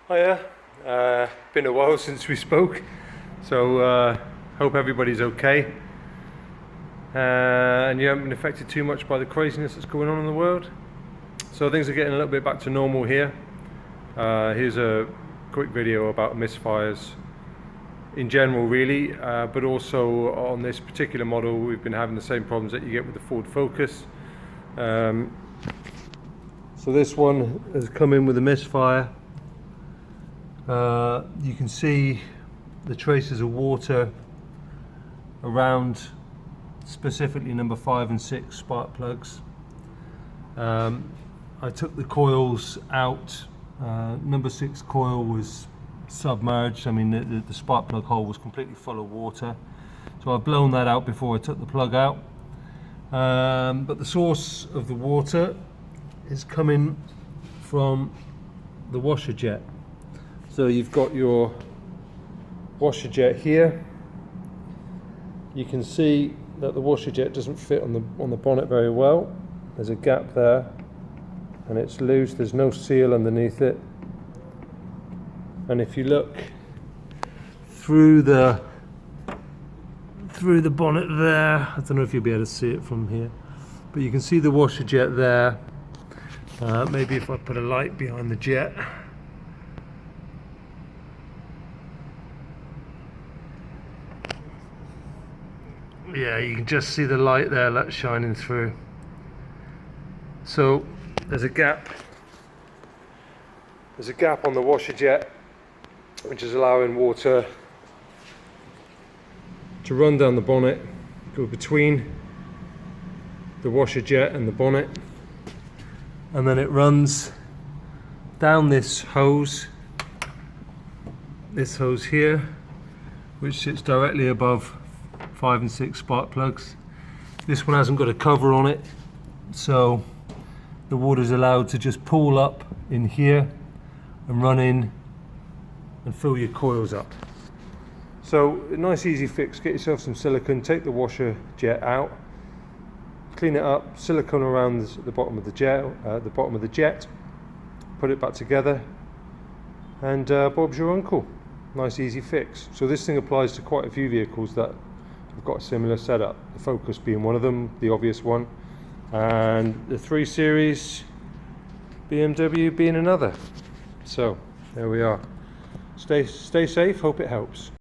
Hiya, been a while since we spoke, so hope everybody's okay and you haven't been affected too much by the craziness that's going on in the world. So things are getting a little bit back to normal here. Here's a quick video about misfires in general really, but also on this particular model we've been having the same problems that you get with the Ford Focus. So this one has come in with a misfire. You can see the traces of water around specifically number 5 and 6 spark plugs. I took the coils out. Number 6 coil was submerged. I mean the spark plug hole was completely full of water, so I've blown that out before I took the plug out. But the source of the water is coming from the washer jet. So you've got your washer jet here. You can see that the washer jet doesn't fit on the bonnet very well. There's a gap there and it's loose, there's no seal underneath it. And if you look through the bonnet there, I don't know if you'll be able to see it from here, but you can see the washer jet there. Maybe if I put a light behind the jet. Yeah, you can just see the light there that's shining through. So there's a gap on the washer jet which is allowing water to run down the bonnet, go between the washer jet and the bonnet, and then it runs down this hose here, which sits directly above 5 and 6 spark plugs. This one hasn't got a cover on it, so the water is allowed to just pool up in here and run in and fill your coils up. So a nice easy fix: get yourself some silicone, take the washer jet out, clean it up, silicone around the bottom of the jet, put it back together, and Bob's your uncle. Nice easy fix. So this thing applies to quite a few vehicles that have got a similar setup, the Focus being one of them, the obvious one, and the 3 Series BMW being another. So there we are. Stay safe, hope it helps.